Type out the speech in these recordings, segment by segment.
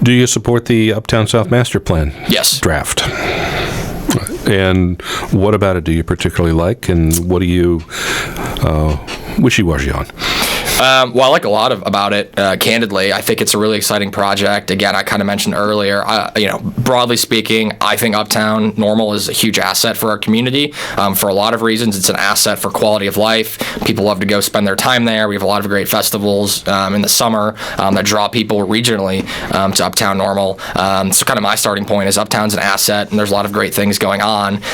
Do you support the Uptown South Master Plan Yes. draft? And what about it do you particularly like, and what do you wishy-washy on? Well, I like a lot about it, candidly. I think it's a really exciting project. Again, I kind of mentioned earlier, broadly speaking, I think Uptown Normal is a huge asset for our community. For a lot of reasons, it's an asset for quality of life. People love to go spend their time there. We have a lot of great festivals in the summer that draw people regionally to Uptown Normal. So kind of my starting point is Uptown's an asset, and there's a lot of great things going on.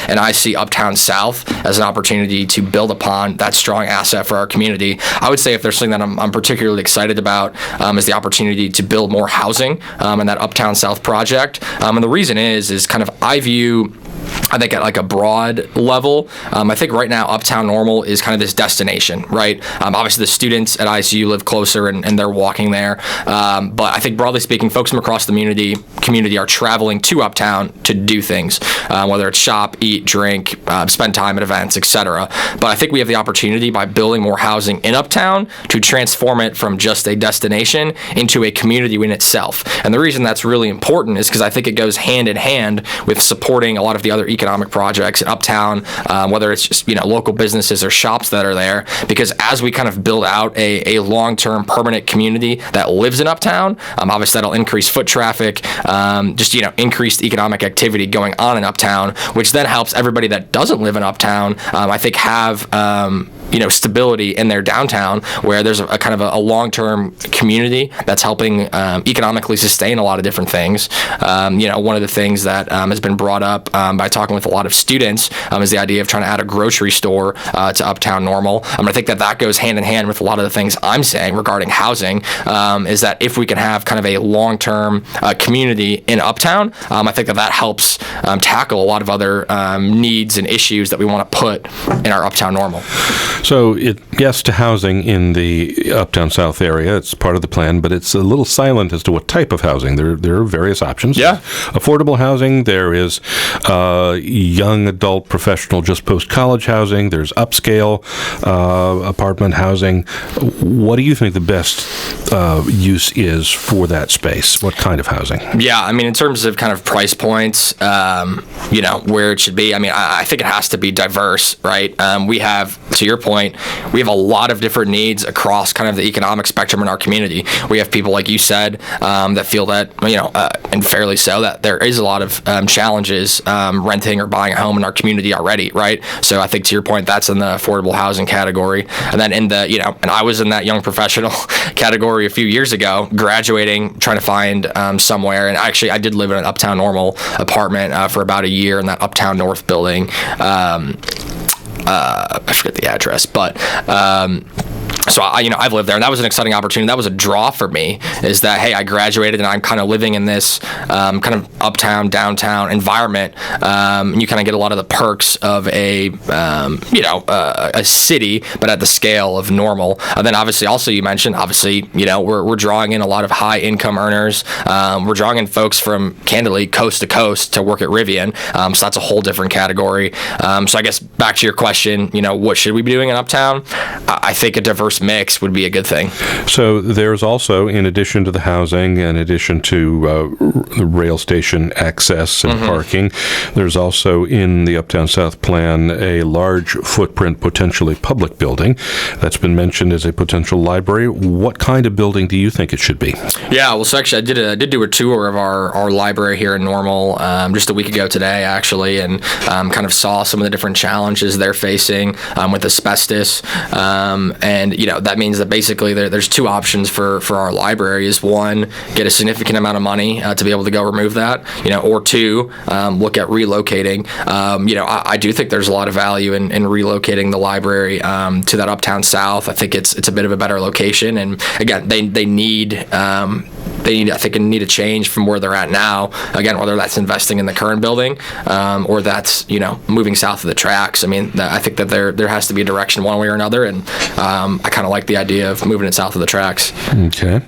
And I see Uptown South as an opportunity to build upon that strong asset for our community. I would say if there's something that I'm particularly excited about is the opportunity to build more housing in that Uptown South project. And the reason is kind of I think at like a broad level, I think right now Uptown Normal is kind of this destination, right? Obviously the students at ICU live closer and they're walking there. But I think broadly speaking, folks from across the community are traveling to Uptown to do things, whether it's shop, eat, drink, spend time at events, etc. But I think we have the opportunity by building more housing in Uptown to transform it from just a destination into a community in itself. And the reason that's really important is because I think it goes hand in hand with supporting a lot of the other economic projects in Uptown, whether it's just local businesses or shops that are there. Because as we kind of build out a long-term permanent community that lives in Uptown, obviously that'll increase foot traffic, increased economic activity going on in Uptown, which then helps everybody that doesn't live in Uptown, I think, have stability in their downtown, where there's a kind of a long-term community that's helping economically sustain a lot of different things. One of the things that has been brought up by talking with a lot of students is the idea of trying to add a grocery store to Uptown Normal. I think that goes hand in hand with a lot of the things I'm saying regarding housing, is that if we can have kind of a long-term community in Uptown, I think that helps tackle a lot of other needs and issues that we want to put in our Uptown Normal. So, yes to housing in the Uptown South area. It's part of the plan, but it's a little silent as to what type of housing. There are various options. Yeah. Affordable housing. There is young adult professional just post-college housing. There's upscale apartment housing. What do you think the best use is for that space? What kind of housing? Yeah, in terms of kind of price points, where it should be, I think it has to be diverse, right? We have, to your point, we have a lot of different needs across kind of the economic spectrum in our community. We have people, like you said, that feel that, and fairly so, that there is a lot of challenges renting or buying a home in our community already, right? So I think, to your point, that's in the affordable housing category. And then in the, and I was in that young professional category a few years ago, graduating, trying to find somewhere. And actually, I did live in an Uptown Normal apartment for about a year in that Uptown North building. I forget the address, but so I've lived there, and that was an exciting opportunity. That was a draw for me, is that, hey, I graduated and I'm kind of living in this kind of uptown, downtown environment, and you kind of get a lot of the perks of a city, but at the scale of Normal. And then obviously, also you mentioned, we're drawing in a lot of high income earners. We're drawing in folks from, candidly, coast to coast to work at Rivian. So that's a whole different category. So I guess back to your question, what should we be doing in Uptown? I think a diverse mix would be a good thing. So there's also, in addition to the housing, in addition to the rail station access and parking, there's also in the Uptown South plan a large footprint, potentially public building that's been mentioned as a potential library. What kind of building do you think it should be? Yeah, well, so actually I did do a tour of our library here in Normal just a week ago today, actually, and kind of saw some of the different challenges they're facing with asbestos, and that means that basically there's two options for our library. Is one, get a significant amount of money to be able to go remove that, or two, look at relocating. I do think there's a lot of value in relocating the library to that Uptown South. I think it's a bit of a better location, and again, they need a change from where they're at now. Again, whether that's investing in the current building or that's moving south of the tracks. I think that there has to be a direction one way or another, and I kind of like the idea of moving it south of the tracks. Okay.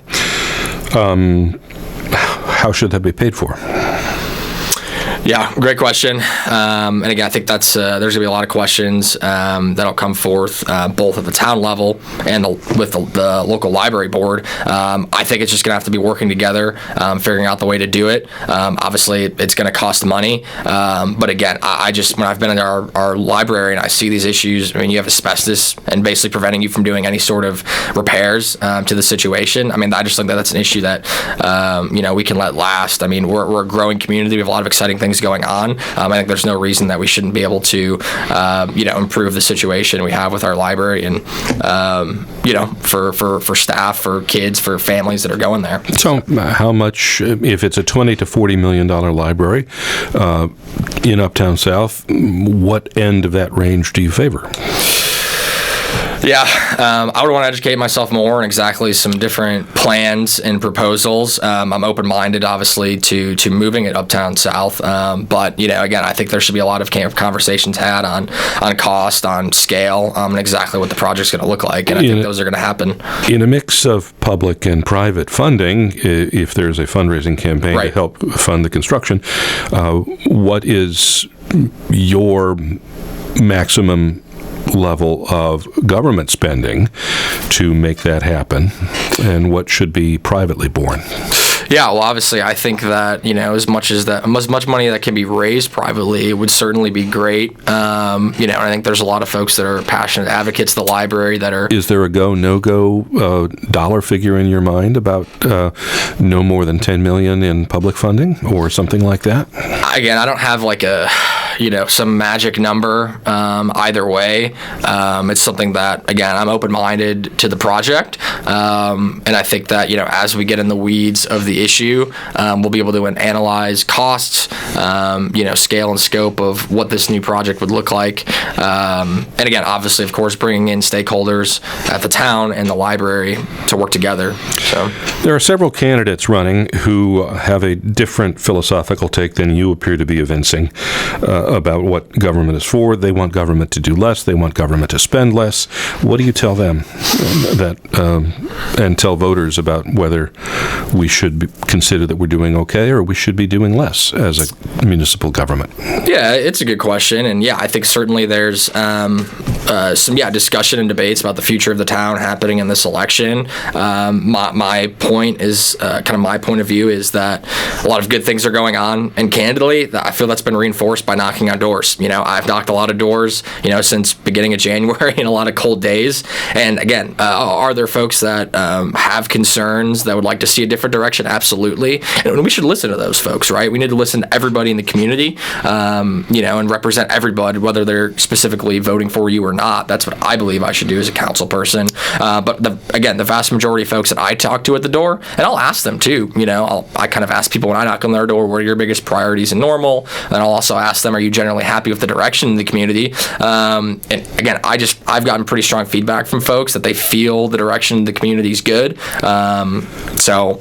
How should that be paid for? Yeah, great question. And again, I think that's there's going to be a lot of questions that'll come forth both at the town level and with the local library board. I think it's just going to have to be working together, figuring out the way to do it. Obviously, it's going to cost money. But again, I just, when I've been in our library and I see these issues, I mean, you have asbestos and basically preventing you from doing any sort of repairs to the situation. I mean, I just think that that's an issue that, we can let last. I mean, we're a growing community. We have a lot of exciting things going on. I think there's no reason that we shouldn't be able to, improve the situation we have with our library and, for staff, for kids, for families that are going there. So how much, if it's a $20 to $40 million library in Uptown South, what end of that range do you favor? Yeah, I would want to educate myself more on exactly some different plans and proposals. I'm open-minded, obviously, to moving it Uptown South. But, again, I think there should be a lot of conversations had on cost, on scale, and exactly what the project's going to look like. And I think those are going to happen. In a mix of public and private funding, if there's a fundraising campaign to help fund the construction, what is your maximum level of government spending to make that happen, and what should be privately borne? Yeah, well, obviously, I think that as much money that can be raised privately, it would certainly be great. And I think there's a lot of folks that are passionate advocates of the library that are. Is there a go no go dollar figure in your mind about no more than $10 million in public funding or something like that? Again, I don't have like a some magic number either way. It's something that, again, I'm open-minded to the project, and I think that as we get in the weeds of the issue, we'll be able to analyze costs, scale and scope of what this new project would look like, and again, obviously, of course, bringing in stakeholders at the town and the library to work together. So there are several candidates running who have a different philosophical take than you appear to be evincing about what government is for. They want government to do less. They want government to spend less. What do you tell them and tell voters about whether we should consider that we're doing okay or we should be doing less as a municipal government? Yeah, it's a good question. And I think certainly there's some discussion and debates about the future of the town happening in this election. My point is, my point of view is that a lot of good things are going on. And candidly, I feel that's been reinforced by knocking on doors. I've knocked a lot of doors, since beginning of January and a lot of cold days. And again, are there folks that have concerns that would like to see a different direction? Absolutely. And we should listen to those folks, right? We need to listen to everybody in the community, and represent everybody, whether they're specifically voting for you or not. That's what I believe I should do as a council person. But the vast majority of folks that I talk to at the door, and I'll ask them too, I kind of ask people when I knock on their door, what are your biggest priorities in normal? And I'll also ask them, are you generally happy with the direction in the community? And again, I've gotten pretty strong feedback from folks that they feel the direction of the community is good. So